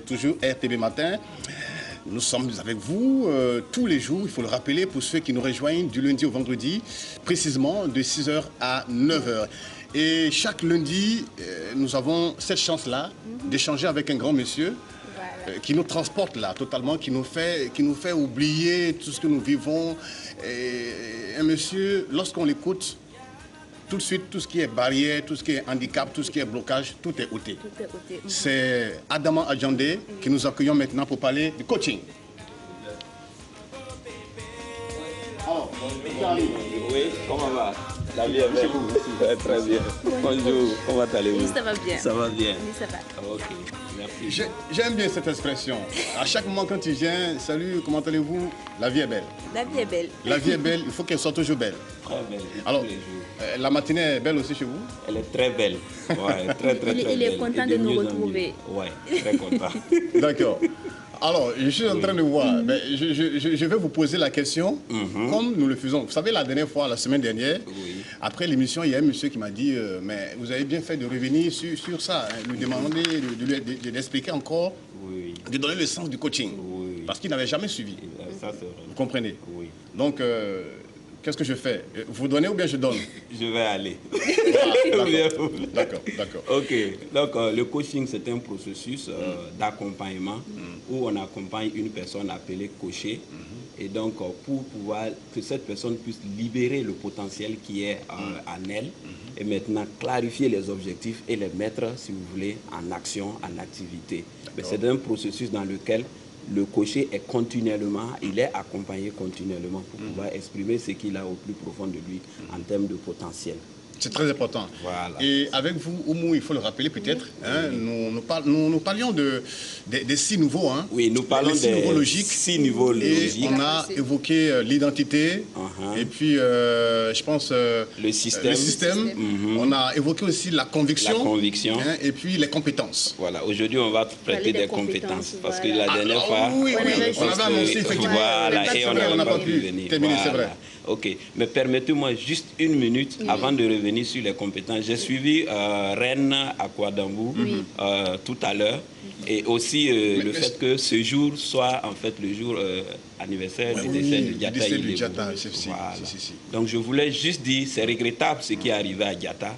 Toujours RTB Matin. Nous sommes avec vous tous les jours, il faut le rappeler pour ceux qui nous rejoignent du lundi au vendredi, précisément de 6h à 9h. Et chaque lundi, nous avons cette chance-là d'échanger avec un grand monsieur qui nous transporte là totalement, qui nous fait oublier tout ce que nous vivons. Et un monsieur, lorsqu'on l'écoute, tout de suite, tout ce qui est barrière, tout ce qui est handicap, tout ce qui est blocage, tout est ôté. C'est Adama Adjandé que nous accueillons maintenant pour parler du coaching. Alors, oui, comment va? La vie est belle. Très bien. Bonjour, comment allez-vous? Oui, ça va bien. Ça va bien? Oui, ça va. Ok, merci. J'aime bien cette expression. À chaque moment quand tu viens, salut, comment allez-vous? La vie est belle. La vie est belle. La vie est belle, il faut qu'elle soit toujours belle. Très belle. Alors, tous les jours. la matinée est belle aussi chez vous? Elle est très belle. Ouais, très belle. Il est content de nous retrouver. Oui, très content. D'accord. Alors, je suis en train de voir. Mais je vais vous poser la question, comme nous le faisons. Vous savez, la dernière fois, la semaine dernière, après l'émission, il y a un monsieur qui m'a dit mais vous avez bien fait de revenir sur ça, hein, lui demander de l'expliquer encore, de donner le sens du coaching. Parce qu'il n'avait jamais suivi. Ça, c'est vrai. Vous comprenez? Oui. Donc, qu'est-ce que je fais? Vous donnez ou bien je donne? Je vais aller. D'accord, d'accord. Ok, donc le coaching, c'est un processus d'accompagnement où on accompagne une personne appelée coachée. Et donc, pour pouvoir que cette personne puisse libérer le potentiel qui est en elle et maintenant clarifier les objectifs et les mettre, si vous voulez, en action, en activité. Mais c'est un processus dans lequel le coaché est continuellement, il est accompagné continuellement pour pouvoir exprimer ce qu'il a au plus profond de lui en termes de potentiel. C'est très important. Voilà. Et avec vous, Oumou, il faut le rappeler peut-être, hein, nous parlions des 6 niveaux. Hein, oui, nous parlons des 6 niveaux logiques. 6 niveaux logiques. Et on a évoqué l'identité, et puis je pense le système. On a évoqué aussi la conviction, hein, et puis les compétences. Voilà, aujourd'hui on va traiter des compétences parce que la dernière fois, on avait annoncé effectivement, voilà, et on n'a pas pu terminer, c'est vrai. Ok, mais permettez-moi juste une minute avant de revenir sur les compétences. J'ai suivi Reine à Kouadambou tout à l'heure et aussi le fait que ce jour soit en fait le jour anniversaire du décès de Diatta. Voilà. Donc je voulais juste dire, c'est regrettable ce qui est arrivé à Diatta,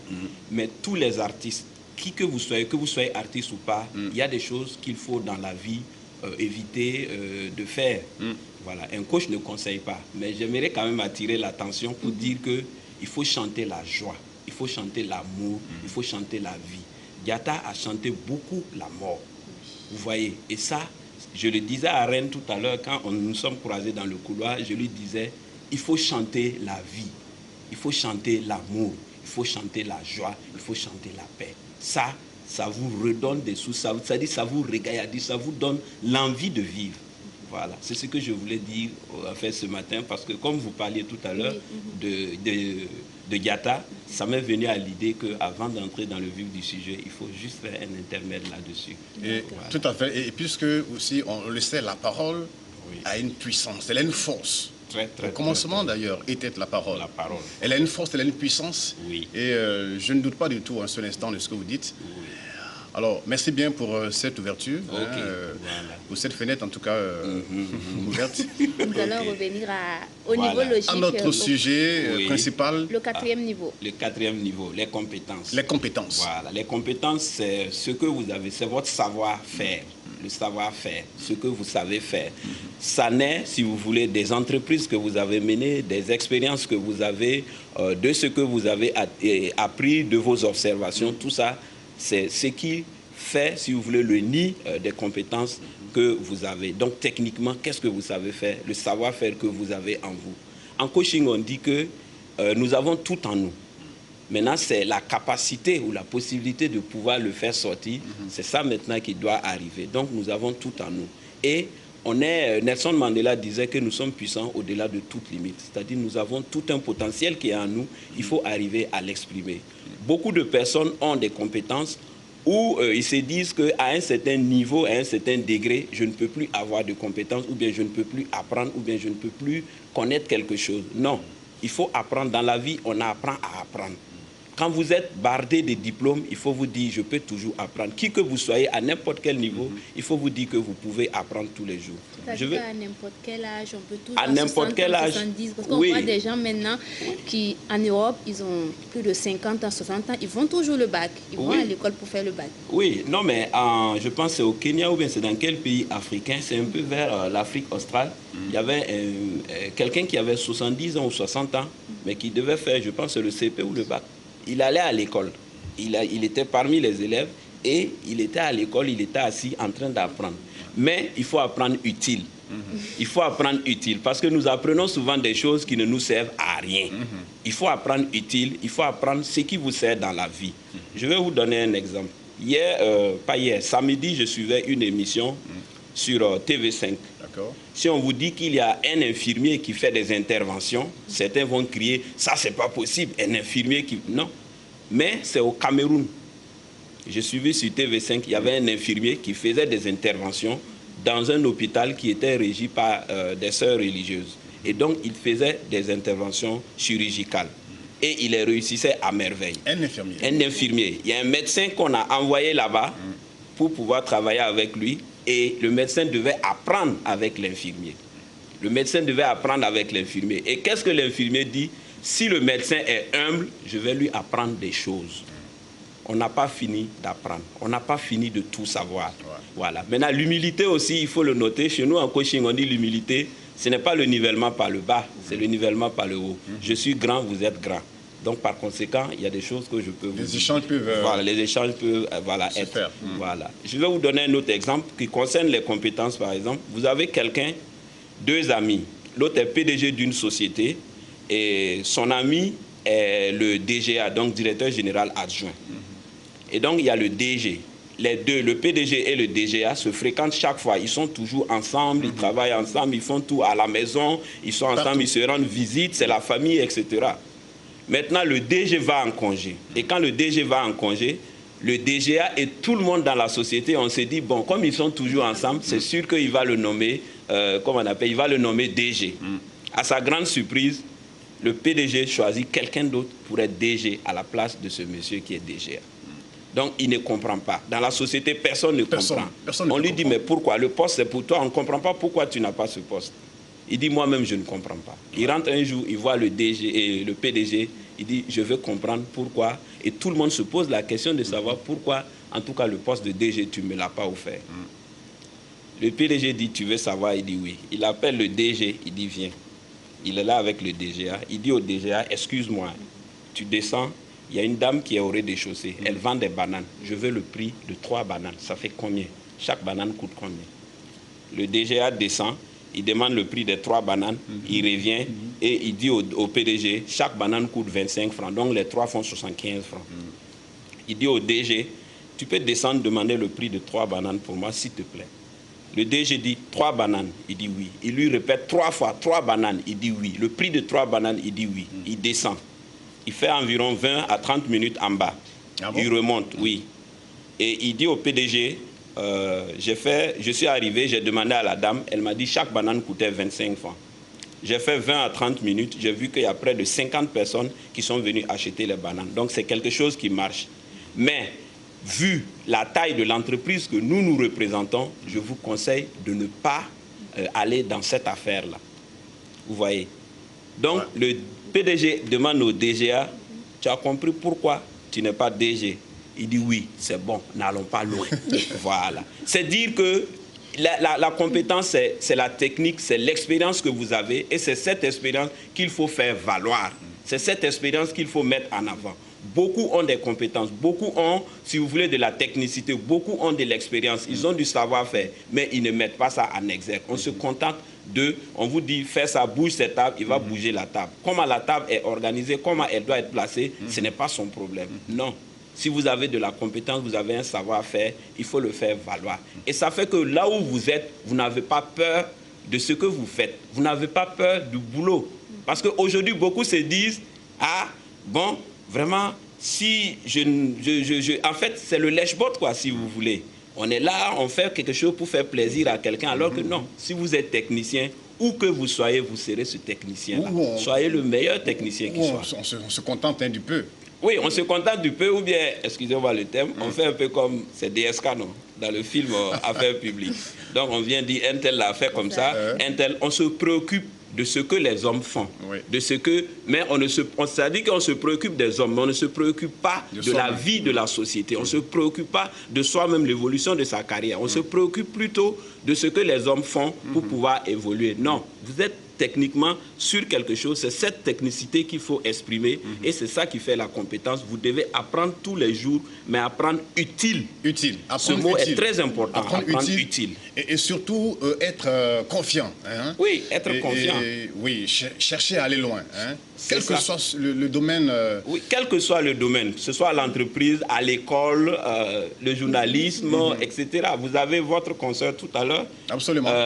mais tous les artistes, qui que vous soyez artiste ou pas, il y a des choses qu'il faut dans la vie éviter de faire. Voilà, un coach ne conseille pas, mais j'aimerais quand même attirer l'attention pour dire qu'il faut chanter la joie, il faut chanter l'amour, il faut chanter la vie. Diatta a chanté beaucoup la mort, vous voyez, et ça, je le disais à Rennes tout à l'heure, quand nous sommes croisés dans le couloir, je lui disais, il faut chanter la vie, il faut chanter l'amour, il faut chanter la joie, il faut chanter la paix. Ça vous redonne des sous, ça vous régailladise, ça vous donne l'envie de vivre. Voilà, c'est ce que je voulais dire en fait, ce matin, parce que comme vous parliez tout à l'heure de Diatta, ça m'est venu à l'idée qu'avant d'entrer dans le vif du sujet, il faut juste faire un intermède là-dessus. Voilà. Tout à fait, et puisque aussi, on le sait, la parole a une puissance, elle a une force. Au commencement d'ailleurs était la parole. Elle a une force, elle a une puissance. Et je ne doute pas du tout un seul instant de ce que vous dites. Alors, merci bien pour cette ouverture, pour cette fenêtre en tout cas ouverte. Nous allons revenir au niveau logique. À notre sujet principal. Le 4e niveau. Le 4e niveau, les compétences. Les compétences. Voilà, les compétences, c'est ce que vous avez, c'est votre savoir-faire. Le savoir-faire, ce que vous savez faire. Ça naît, si vous voulez, des entreprises que vous avez menées, des expériences que vous avez, de ce que vous avez appris, de vos observations, tout ça, c'est ce qui fait, si vous voulez, le nid des compétences que vous avez. Donc, techniquement, qu'est-ce que vous savez faire? Le savoir-faire que vous avez en vous. En coaching, on dit que nous avons tout en nous. Maintenant, c'est la capacité ou la possibilité de pouvoir le faire sortir. C'est ça maintenant qui doit arriver. Donc, nous avons tout en nous. Et Nelson Mandela disait que nous sommes puissants au-delà de toute limite. C'est-à-dire nous avons tout un potentiel qui est en nous. Il faut arriver à l'exprimer. Beaucoup de personnes ont des compétences où ils se disent qu'à un certain niveau, à un certain degré, je ne peux plus avoir de compétences, ou bien je ne peux plus apprendre, ou bien je ne peux plus connaître quelque chose. Non, il faut apprendre. Dans la vie, on apprend à apprendre. Quand vous êtes bardé de diplômes, il faut vous dire, je peux toujours apprendre. Qui que vous soyez, à n'importe quel niveau, il faut vous dire que vous pouvez apprendre tous les jours. C'est-à-dire qu'à n'importe quel âge, on peut toujours à n'importe quel âge, 70, parce qu'on voit des gens maintenant qui, en Europe, ils ont plus de 50 ans, 60 ans, ils vont toujours le bac. Ils vont à l'école pour faire le bac. Oui, non, mais je pense que c'est au Kenya ou bien c'est dans quel pays africain, c'est un peu vers l'Afrique australe. Il y avait quelqu'un qui avait 70 ans ou 60 ans, mais qui devait faire, je pense, le CP ou le bac. Il allait à l'école. Il était parmi les élèves et il était à l'école, il était assis en train d'apprendre. Mais il faut apprendre utile. Il faut apprendre utile parce que nous apprenons souvent des choses qui ne nous servent à rien. Il faut apprendre utile, il faut apprendre ce qui vous sert dans la vie. Je vais vous donner un exemple. Samedi, je suivais une émission sur TV5. Si on vous dit qu'il y a un infirmier qui fait des interventions, certains vont crier, ça c'est pas possible, un infirmier qui... Non, mais c'est au Cameroun. Je suivais sur TV5, il y avait un infirmier qui faisait des interventions dans un hôpital qui était régi par des sœurs religieuses. Et donc, il faisait des interventions chirurgicales. Et il les réussissait à merveille. Un infirmier. Un infirmier. Il y a un médecin qu'on a envoyé là-bas pour pouvoir travailler avec lui. Et le médecin devait apprendre avec l'infirmier. Le médecin devait apprendre avec l'infirmier. Et qu'est-ce que l'infirmier dit? Si le médecin est humble, je vais lui apprendre des choses. On n'a pas fini d'apprendre. On n'a pas fini de tout savoir. Voilà. Maintenant, l'humilité aussi, il faut le noter. Chez nous, en coaching, on dit l'humilité, ce n'est pas le nivellement par le bas, c'est le nivellement par le haut. Je suis grand, vous êtes grand. Donc, par conséquent, il y a des choses que je peux vous dire. Les échanges peuvent... Voilà, les échanges peuvent être. Faire. Voilà. Je vais vous donner un autre exemple qui concerne les compétences, par exemple. Vous avez quelqu'un, deux amis. L'autre est PDG d'une société et son ami est le DGA, donc directeur général adjoint. Et donc, il y a le DG. Les deux, le PDG et le DGA, se fréquentent chaque fois. Ils sont toujours ensemble, ils travaillent ensemble, ils font tout à la maison, ils sont ensemble, ils se rendent visite, c'est la famille, etc. Maintenant, le DG va en congé. Et quand le DG va en congé, le DGA et tout le monde dans la société, on s'est dit, bon, comme ils sont toujours ensemble, c'est sûr qu'il va le nommer, il va le nommer DG. À sa grande surprise, le PDG choisit quelqu'un d'autre pour être DG à la place de ce monsieur qui est DGA. Donc, il ne comprend pas. Dans la société, personne ne comprend. On lui dit, mais pourquoi? Le poste, c'est pour toi. On ne comprend pas pourquoi tu n'as pas ce poste. Il dit, moi-même, je ne comprends pas. Il rentre un jour, il voit le DG et le PDG. Il dit, je veux comprendre pourquoi. Et tout le monde se pose la question de savoir pourquoi, en tout cas, le poste de DG, tu ne me l'as pas offert. Le PDG dit, tu veux savoir? Il dit oui. Il appelle le DG, il dit, viens. Il est là avec le DGA. Il dit au DGA, excuse-moi, tu descends. Il y a une dame qui est au rez-de-chaussée. Elle vend des bananes. Je veux le prix de 3 bananes. Ça fait combien? Chaque banane coûte combien? Le DGA descend. Il demande le prix des 3 bananes. Il revient et il dit au PDG, chaque banane coûte 25 francs. Donc les 3 font 75 francs. Il dit au DG, tu peux descendre demander le prix de 3 bananes pour moi, s'il te plaît. Le DG dit 3 bananes. Il dit oui. Il lui répète 3 fois 3 bananes. Il dit oui. Le prix de 3 bananes, il dit oui. Il descend. Il fait environ 20 à 30 minutes en bas. Ah bon? Il remonte, oui. Et il dit au PDG, je suis arrivé, j'ai demandé à la dame, elle m'a dit chaque banane coûtait 25 francs. J'ai fait 20 à 30 minutes, j'ai vu qu'il y a près de 50 personnes qui sont venues acheter les bananes. Donc c'est quelque chose qui marche. Mais vu la taille de l'entreprise que nous représentons, je vous conseille de ne pas aller dans cette affaire-là. Vous voyez? Donc le PDG demande au DGA, tu as compris pourquoi tu n'es pas DG? Il dit oui, c'est bon, n'allons pas loin. Voilà. C'est dire que la compétence, c'est la technique, c'est l'expérience que vous avez et c'est cette expérience qu'il faut faire valoir. C'est cette expérience qu'il faut mettre en avant. Beaucoup ont des compétences, beaucoup ont, si vous voulez, de la technicité, beaucoup ont de l'expérience, ils ont du savoir-faire, mais ils ne mettent pas ça en exergue. On se contente on vous dit, fais ça, bouge cette table, il va bouger la table. Comment la table est organisée, comment elle doit être placée, ce n'est pas son problème. Non. Si vous avez de la compétence, vous avez un savoir-faire, il faut le faire valoir. Et ça fait que là où vous êtes, vous n'avez pas peur de ce que vous faites. Vous n'avez pas peur du boulot. Parce qu'aujourd'hui, beaucoup se disent, ah, bon, vraiment, si en fait, c'est le lèche-bot, quoi, si vous voulez. On est là, on fait quelque chose pour faire plaisir à quelqu'un, alors que non. Si vous êtes technicien, où que vous soyez, vous serez ce technicien-là. Soyez le meilleur technicien qui soit. On se contente du peu. Oui, on se contente du peu ou bien, excusez-moi le terme, on fait un peu comme c'est DSK, non, dans le film Affaires publiques. Donc on vient dire un tel l'a fait comme ça, un tel, on se préoccupe de ce que les hommes font, de ce que, mais ça dit qu'on se préoccupe des hommes, mais on ne se préoccupe pas de la vie de la société, on ne se préoccupe pas de soi-même, l'évolution de sa carrière, on se préoccupe plutôt de ce que les hommes font pour pouvoir évoluer. Non, vous êtes techniquement sur quelque chose, c'est cette technicité qu'il faut exprimer et c'est ça qui fait la compétence. Vous devez apprendre tous les jours, mais apprendre utile. Utile. Ce mot est très important. Apprendre utile. Et surtout être confiant. Hein? Oui, être confiant. Oui, chercher à aller loin. Hein? Quel que soit le domaine. Oui, quel que soit le domaine, que ce soit l'entreprise, à l'école, le journalisme, etc. Vous avez votre consoeur tout à l'heure,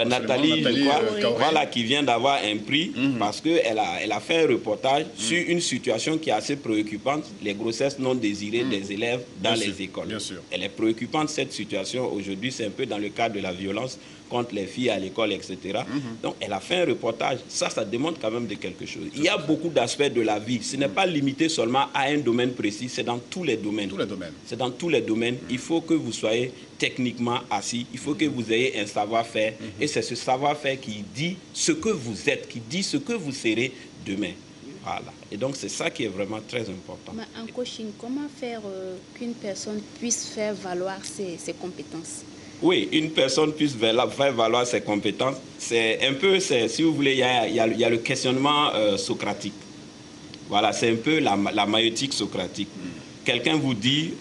Nathalie, je crois, voilà, qui vient d'avoir un prix parce qu'elle a fait un reportage sur une situation qui est assez préoccupante, les grossesses non désirées des élèves dans les écoles. Bien sûr. Elle est préoccupante, cette situation. Aujourd'hui, c'est un peu dans le cadre de la violence contre les filles à l'école, etc. Donc, elle a fait un reportage. Ça démontre quand même de quelque chose. Il y a beaucoup d'aspects de la vie. Ce n'est pas limité seulement à un domaine précis, c'est dans tous les domaines. C'est dans tous les domaines. Il faut que vous soyez techniquement assis. Il faut que vous ayez un savoir-faire. Et c'est ce savoir-faire qui dit ce que vous êtes, qui dit ce que vous serez demain. Voilà. Et donc, c'est ça qui est vraiment très important. Mais en coaching, comment faire qu'une personne puisse faire valoir ses compétences? Oui, une personne puisse faire valoir ses compétences. C'est un peu, si vous voulez, il y a le questionnement socratique. Voilà, c'est un peu la maïeutique socratique. Quelqu'un vous dit,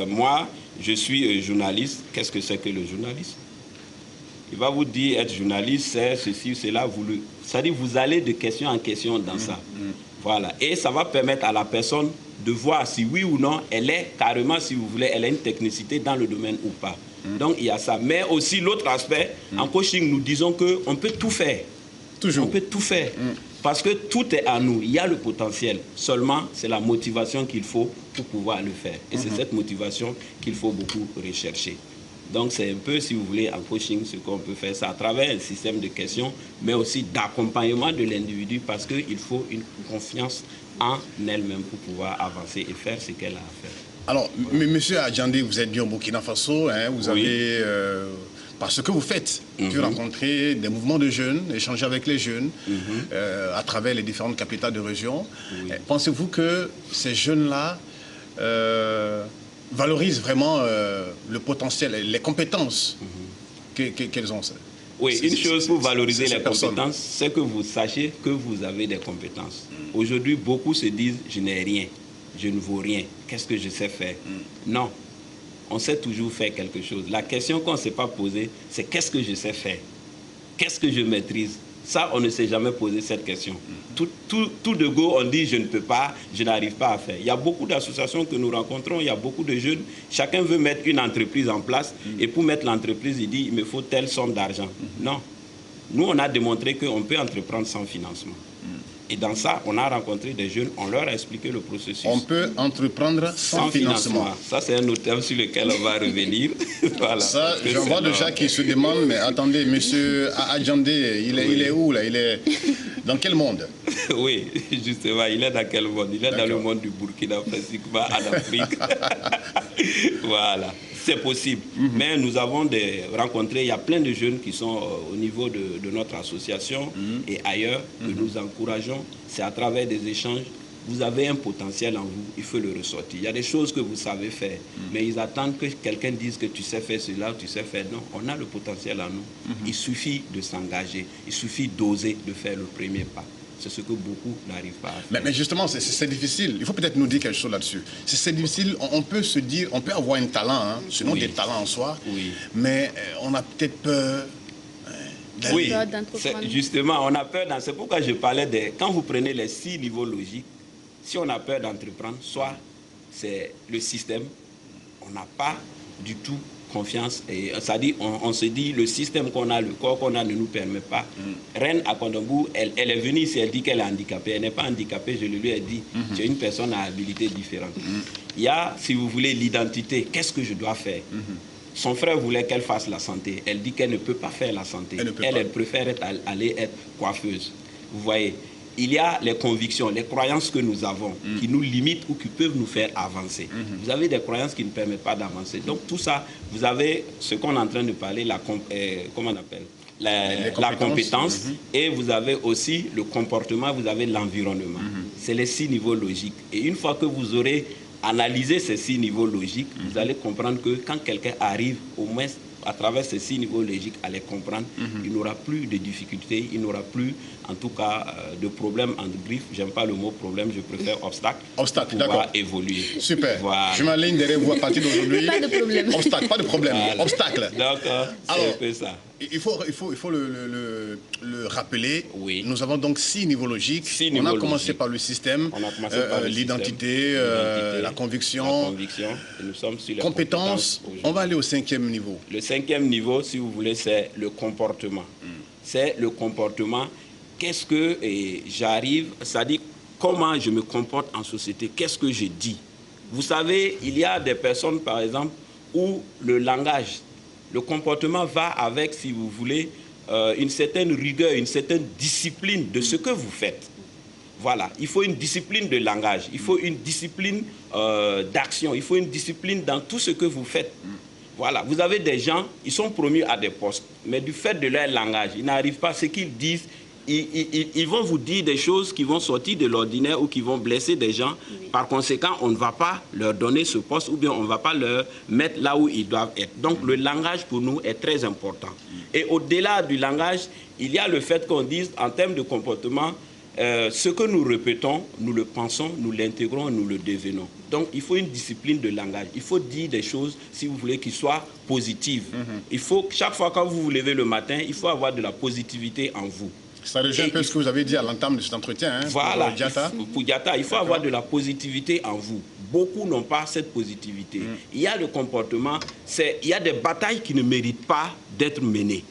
moi, je suis journaliste. Qu'est-ce que c'est que le journaliste? Il va vous dire, être journaliste, c'est ceci, cela. C'est-à-dire, vous allez de question en question dans ça. Voilà. Et ça va permettre à la personne de voir si oui ou non, elle est carrément, si vous voulez, elle a une technicité dans le domaine ou pas. Donc, il y a ça. Mais aussi, l'autre aspect, en coaching, nous disons qu'on peut tout faire. Toujours. On peut tout faire. Parce que tout est à nous. Il y a le potentiel. Seulement, c'est la motivation qu'il faut pour pouvoir le faire. Et c'est cette motivation qu'il faut beaucoup rechercher. Donc, c'est un peu, si vous voulez, en coaching, ce qu'on peut faire, c'est à travers un système de questions, mais aussi d'accompagnement de l'individu, parce qu'il faut une confiance en elle-même pour pouvoir avancer et faire ce qu'elle a à faire. Alors, monsieur Adjandé, vous êtes bien au Burkina Faso, hein, vous avez, par ce que vous faites, pu rencontrer des mouvements de jeunes, échanger avec les jeunes, à travers les différentes capitales de région. Pensez-vous que ces jeunes-là valorisent vraiment le potentiel, les compétences qu'elles ont? Oui, une chose pour valoriser les compétences, c'est que vous sachiez que vous avez des compétences. Aujourd'hui, beaucoup se disent « je n'ai rien ». Je ne vaux rien. Qu'est-ce que je sais faire? Non. On sait toujours faire quelque chose. La question qu'on ne s'est pas posée, c'est qu'est-ce que je sais faire? Qu'est-ce que je maîtrise? Ça, on ne s'est jamais posé cette question. Tout de go, on dit je ne peux pas, je n'arrive pas à faire. Il y a beaucoup d'associations que nous rencontrons, il y a beaucoup de jeunes. Chacun veut mettre une entreprise en place et pour mettre l'entreprise, il dit il me faut telle somme d'argent. Non. Nous, on a démontré qu'on peut entreprendre sans financement. Et dans ça, on a rencontré des jeunes, on leur a expliqué le processus. On peut entreprendre sans financement. Ça, c'est un autre thème sur lequel on va revenir. Voilà. Ça, j'en vois déjà qui se demandent, mais attendez, monsieur Adjandé, il est où là? Il est dans quel monde? Oui, justement, il est dans quel monde? Il est dans le monde du Burkina, pratiquement en Afrique. Voilà. C'est possible. Mais nous avons rencontré, il y a plein de jeunes qui sont au niveau de notre association et ailleurs que nous encourageons. C'est à travers des échanges. Vous avez un potentiel en vous, il faut le ressortir. Il y a des choses que vous savez faire, mais ils attendent que quelqu'un dise que tu sais faire cela, tu sais faire. Non, on a le potentiel en nous. Il suffit de s'engager, il suffit d'oser, de faire le premier pas. C'est ce que beaucoup n'arrivent pas à faire. Mais justement, c'est difficile. Il faut peut-être nous dire quelque chose là-dessus. C'est difficile. On peut se dire, on peut avoir un talent, hein, sinon des talents en soi, mais on a peut-être peur. Oui, justement, on a peur. C'est pourquoi je parlais quand vous prenez les 6 niveaux logiques, si on a peur d'entreprendre, soit c'est le système, on n'a pas du tout confiance. C'est-à-dire, on se dit, le système qu'on a, le corps qu'on a ne nous permet pas. Reine à Kondambou, elle est venue ici, elle dit qu'elle est handicapée. Elle n'est pas handicapée, je lui ai dit, tu es une personne à habilité différente. Il y a, si vous voulez, l'identité. Qu'est-ce que je dois faire? Son frère voulait qu'elle fasse la santé. Elle dit qu'elle ne peut pas faire la santé. Elle préfère aller être coiffeuse. Vous voyez. il y a les convictions, les croyances que nous avons, qui nous limitent ou qui peuvent nous faire avancer. Vous avez des croyances qui ne permettent pas d'avancer. Donc tout ça, vous avez ce qu'on est en train de parler, comment on appelle la compétence, et vous avez aussi le comportement, vous avez l'environnement. C'est les 6 niveaux logiques. Et une fois que vous aurez analysé ces 6 niveaux logiques, vous allez comprendre que quand quelqu'un arrive, au moins à travers ces 6 niveaux logiques, à les comprendre, il n'aura plus de difficultés, il n'aura plus, en tout cas, de problème entre griffes. J'aime pas le mot problème, je préfère obstacle. Obstacle, pour d'accord. Évoluer. Super. Voilà. Je m'aligne derrière vous à partir d'aujourd'hui. Pas de problème. Obstacle, pas de problème. Voilà. Obstacle. D'accord, c'est un peu ça. Il faut le rappeler. Oui. Nous avons donc 6 niveaux logiques. On a commencé par le système, l'identité, la conviction, et nous sommes sur les compétences. On va aller au 5e niveau. Le 5e niveau, si vous voulez, c'est le comportement. C'est le comportement. Qu'est-ce que j'arrive, c'est-à-dire comment je me comporte en société, qu'est-ce que je dis. Vous savez, il y a des personnes, par exemple, où le langage, le comportement va avec, si vous voulez, une certaine rigueur, une certaine discipline de ce que vous faites. Voilà, il faut une discipline de langage, il faut une discipline d'action, il faut une discipline dans tout ce que vous faites. Voilà, vous avez des gens, ils sont promus à des postes, mais du fait de leur langage, ils n'arrivent pas à ce qu'ils disent. Ils vont vous dire des choses qui vont sortir de l'ordinaire ou qui vont blesser des gens. Oui. Par conséquent, on ne va pas leur donner ce poste ou bien on ne va pas leur mettre là où ils doivent être. Donc, le langage pour nous est très important. Et au-delà du langage, il y a le fait qu'on dise, en termes de comportement, ce que nous répétons, nous le pensons, nous l'intégrons, nous le devenons. Donc, il faut une discipline de langage. Il faut dire des choses, si vous voulez, qui soient positives. Il faut, chaque fois quand vous vous levez le matin, il faut avoir de la positivité en vous. Ça rejoint un peu ce que vous avez dit à l'entame de cet entretien. Hein, voilà, pour Diatta. Pour Diatta, il faut avoir de la positivité en vous. Beaucoup n'ont pas cette positivité. Il y a le comportement, il y a des batailles qui ne méritent pas d'être menées.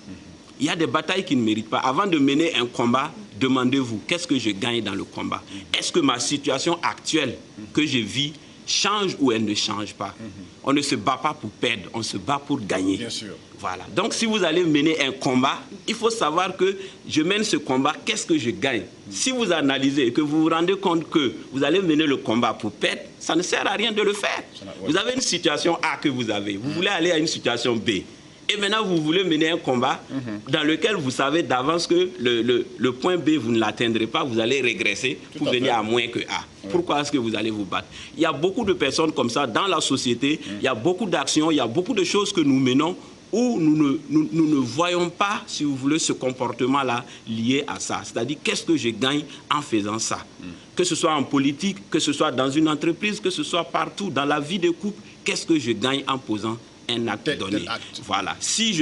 Il y a des batailles qui ne méritent pas. Avant de mener un combat, demandez-vous, qu'est-ce que je gagne dans le combat? Est-ce que ma situation actuelle que je vis change ou elle ne change pas? On ne se bat pas pour perdre, on se bat pour gagner. Bien sûr. Voilà. Donc, si vous allez mener un combat, il faut savoir que je mène ce combat, qu'est-ce que je gagne? Si vous analysez et que vous vous rendez compte que vous allez mener le combat pour perdre, ça ne sert à rien de le faire. Vous avez une situation A que vous avez, vous voulez aller à une situation B. Et maintenant, vous voulez mener un combat dans lequel vous savez d'avance que le point B, vous ne l'atteindrez pas, vous allez régresser pour venir à moins que A. Pourquoi est-ce que vous allez vous battre? Il y a beaucoup de personnes comme ça dans la société, il y a beaucoup d'actions, il y a beaucoup de choses que nous menons où nous ne voyons pas, si vous voulez, ce comportement-là lié à ça. C'est-à-dire, qu'est-ce que je gagne en faisant ça? Que ce soit en politique, que ce soit dans une entreprise, que ce soit partout, dans la vie de couple, qu'est-ce que je gagne en posant un acte donné. Voilà. Si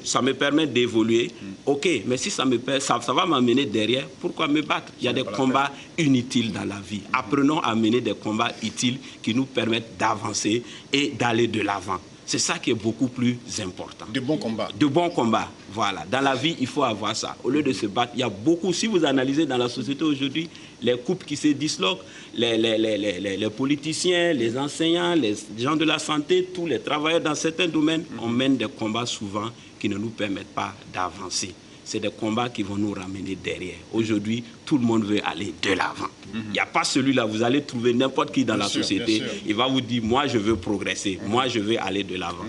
ça me permet d'évoluer, ok, mais si ça va m'amener derrière, pourquoi me battre? Il y a des combats inutiles dans la vie. Apprenons à mener des combats utiles qui nous permettent d'avancer et d'aller de l'avant. C'est ça qui est beaucoup plus important. De bons combats. De bons combats, voilà. Dans la vie, il faut avoir ça. Au lieu de se battre, il y a beaucoup, si vous analysez dans la société aujourd'hui, les couples qui se disloquent, les politiciens, les enseignants, les gens de la santé, tous les travailleurs dans certains domaines, on mène des combats souvent qui ne nous permettent pas d'avancer. C'est des combats qui vont nous ramener derrière. Aujourd'hui, tout le monde veut aller de l'avant. Il n'y a pas celui-là. Vous allez trouver n'importe qui dans la société. Il va vous dire, moi, je veux progresser. Moi, je veux aller de l'avant.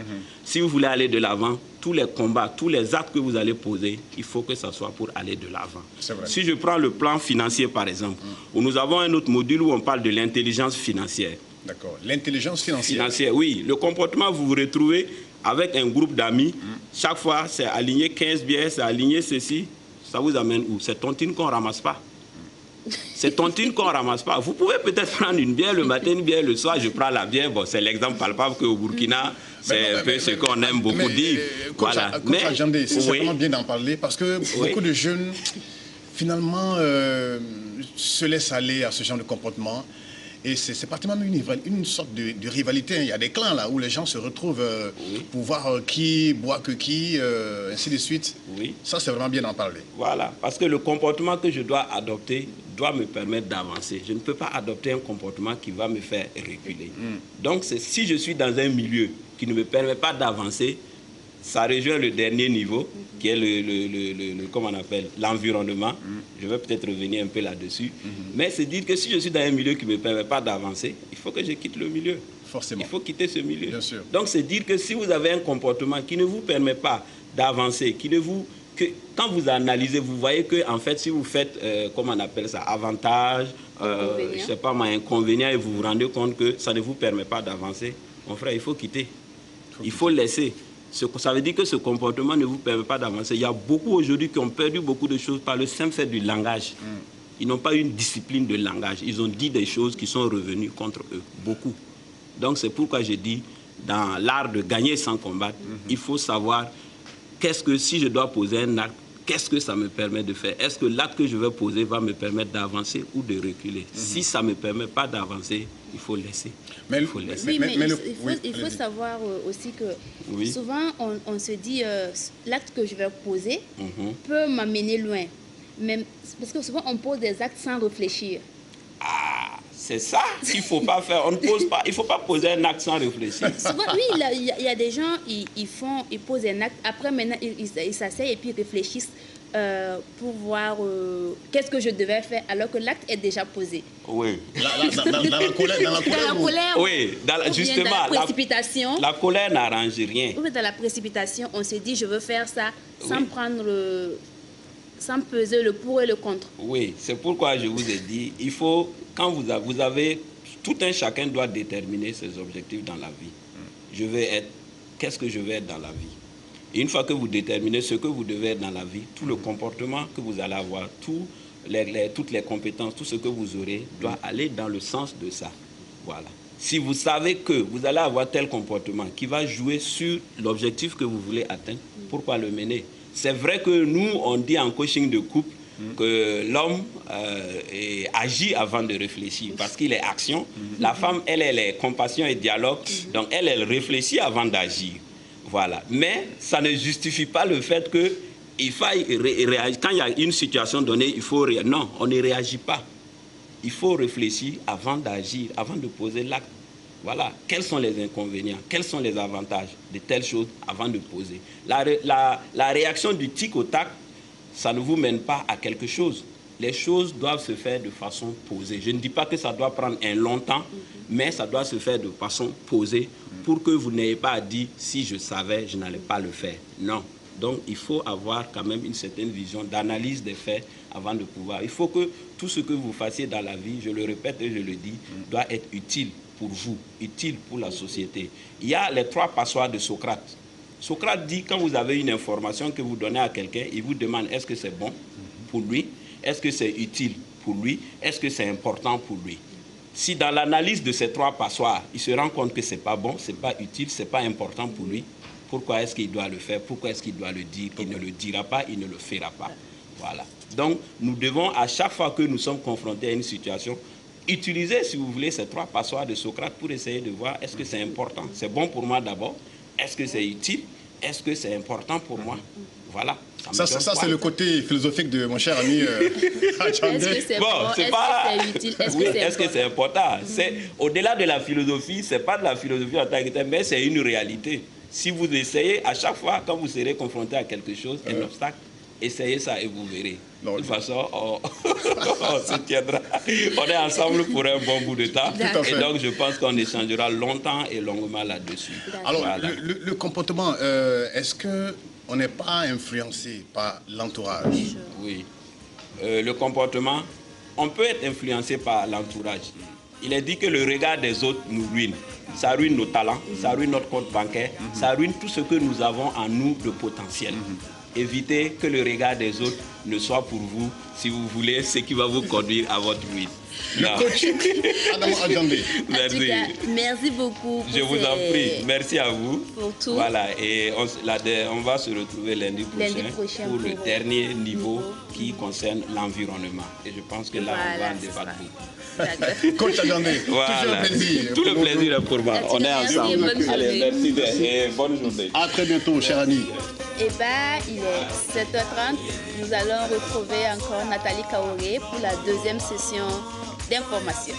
Si vous voulez aller de l'avant, tous les combats, tous les actes que vous allez poser, il faut que ça soit pour aller de l'avant. Si je prends le plan financier, par exemple, où nous avons un autre module où on parle de l'intelligence financière. D'accord. L'intelligence financière. Oui. Le comportement, vous vous retrouvez avec un groupe d'amis. Chaque fois, c'est aligné 15 bières, c'est aligné ceci. Ça vous amène où? C'est tontine qu'on ne ramasse pas. C'est tontine qu'on ne ramasse pas. Vous pouvez peut-être prendre une bière le matin, une bière le soir. Je prends la bière. Bon, c'est l'exemple palpable qu'au Burkina, c'est un peu ce qu'on aime beaucoup dire. Voilà. C'est vraiment bien d'en parler parce que beaucoup de jeunes, finalement, se laissent aller à ce genre de comportement. Et c'est pratiquement une sorte de rivalité. Il y a des clans là où les gens se retrouvent pour voir qui boit que qui, ainsi de suite. Oui. Ça, c'est vraiment bien d'en parler. Voilà, parce que le comportement que je dois adopter doit me permettre d'avancer. Je ne peux pas adopter un comportement qui va me faire reculer. Donc, si je suis dans un milieu qui ne me permet pas d'avancer, ça rejoint le dernier niveau, qui est comment on appelle, l'environnement. Je vais peut-être revenir un peu là-dessus. Mais c'est dire que si je suis dans un milieu qui ne me permet pas d'avancer, il faut que je quitte le milieu. Forcément. Il faut quitter ce milieu. Bien sûr. Donc, c'est dire que si vous avez un comportement qui ne vous permet pas d'avancer, quand vous analysez, vous voyez que, en fait, si vous faites, comment on appelle ça, avantage, je sais pas moi, inconvénient, et vous vous rendez compte que ça ne vous permet pas d'avancer, mon frère, il faut quitter. Il faut laisser. Ça veut dire que ce comportement ne vous permet pas d'avancer. Il y a beaucoup aujourd'hui qui ont perdu beaucoup de choses par le simple fait du langage. Ils n'ont pas eu une discipline de langage. Ils ont dit des choses qui sont revenues contre eux. Beaucoup. Donc c'est pourquoi j'ai dit, dans l'art de gagner sans combattre, il faut savoir si je dois poser un acte, qu'est-ce que ça me permet de faire? Est-ce que l'acte que je vais poser va me permettre d'avancer ou de reculer? Si ça ne me permet pas d'avancer, il faut laisser. Il faut savoir aussi que souvent on se dit l'acte que je vais poser peut m'amener loin. Même, parce que souvent on pose des actes sans réfléchir. Ah, c'est ça qu'il ne faut pas faire. On ne pose pas, il ne faut pas poser un acte sans réfléchir. Souvent, oui, il y a des gens, ils posent un acte, après maintenant ils s'asseyent et puis ils réfléchissent pour voir qu'est-ce que je devais faire alors que l'acte est déjà posé. Oui. Dans la colère. Oui, justement. Dans la précipitation. La colère n'arrange rien. Oui, dans la précipitation, on se dit je veux faire ça sans prendre sans peser le pour et le contre. Oui, c'est pourquoi je vous ai dit, il faut, quand vous avez, tout un chacun doit déterminer ses objectifs dans la vie. Qu'est-ce que je vais être dans la vie? Et une fois que vous déterminez ce que vous devez être dans la vie, tout le comportement que vous allez avoir, toutes les compétences, tout ce que vous aurez, doit aller dans le sens de ça. Voilà. Si vous savez que vous allez avoir tel comportement qui va jouer sur l'objectif que vous voulez atteindre, pourquoi le mener? C'est vrai que nous, on dit en coaching de couple que l'homme agit avant de réfléchir parce qu'il est action. La femme, elle est compassion et dialogue. Donc, elle réfléchit avant d'agir. Voilà. Mais ça ne justifie pas le fait qu'il faille réagir. Quand il y a une situation donnée, il faut réagir. Non, on ne réagit pas. Il faut réfléchir avant d'agir, avant de poser l'acte. Voilà, quels sont les inconvénients, quels sont les avantages de telles choses avant de poser. La réaction du tic au tac, ça ne vous mène pas à quelque chose. Les choses doivent se faire de façon posée. Je ne dis pas que ça doit prendre un long temps, mais ça doit se faire de façon posée pour que vous n'ayez pas à dire « si je savais, je n'allais pas le faire ». Non. Donc, il faut avoir quand même une certaine vision d'analyse des faits avant de pouvoir. Il faut que tout ce que vous fassiez dans la vie, je le répète et je le dis, doit être utile pour vous, utile pour la société. Il y a les 3 passoires de Socrate. Socrate dit, quand vous avez une information que vous donnez à quelqu'un, il vous demande est-ce que c'est bon pour lui, est-ce que c'est utile pour lui, est-ce que c'est important pour lui. Si dans l'analyse de ces 3 passoires, il se rend compte que ce n'est pas bon, ce n'est pas utile, ce n'est pas important pour lui, pourquoi est-ce qu'il doit le faire, pourquoi est-ce qu'il doit le dire, il ne le dira pas, il ne le fera pas. Voilà. Donc, nous devons, à chaque fois que nous sommes confrontés à une situation, utiliser, si vous voulez, ces 3 passoires de Socrate pour essayer de voir est-ce que c'est important. C'est bon pour moi d'abord. Est-ce que c'est utile? Est-ce que c'est important pour moi? Voilà. Ça c'est le côté philosophique de mon cher ami Est-ce que c'est bon? Est-ce que c'est utile? Est-ce que c'est important? Au-delà de la philosophie, ce n'est pas de la philosophie en tant que telle, mais c'est une réalité. Si vous essayez, à chaque fois, quand vous serez confronté à quelque chose, un obstacle, essayez ça et vous verrez. De toute façon, on se tiendra. On est ensemble pour un bon bout de temps. Et donc, je pense qu'on échangera longtemps et longuement là-dessus. Alors, voilà. le comportement, est-ce qu'on n'est pas influencé par l'entourage? Oui. Le comportement, on peut être influencé par l'entourage. Il est dit que le regard des autres nous ruine. Ça ruine nos talents, ça ruine notre compte bancaire, ça ruine tout ce que nous avons en nous de potentiel. Évitez que le regard des autres ne soit pour vous, si vous voulez, ce qui va vous conduire à votre ruine. Le coach Adamo Adjandé. Merci. En tout cas, merci beaucoup. Je vous en prie. Merci à vous. Pour tout. Voilà, et on va se retrouver lundi prochain pour le dernier niveau qui concerne l'environnement. Et je pense que là, on va en débattre beaucoup. Coach Adjandé, voilà. toujours un plaisir. Tout le plaisir est pour moi. On est ensemble. Allez, merci et bonne journée. À très bientôt, cher ami. Eh bien, il est 7h30. Nous allons retrouver encore Nathalie Kaoré pour la 2e session d'information.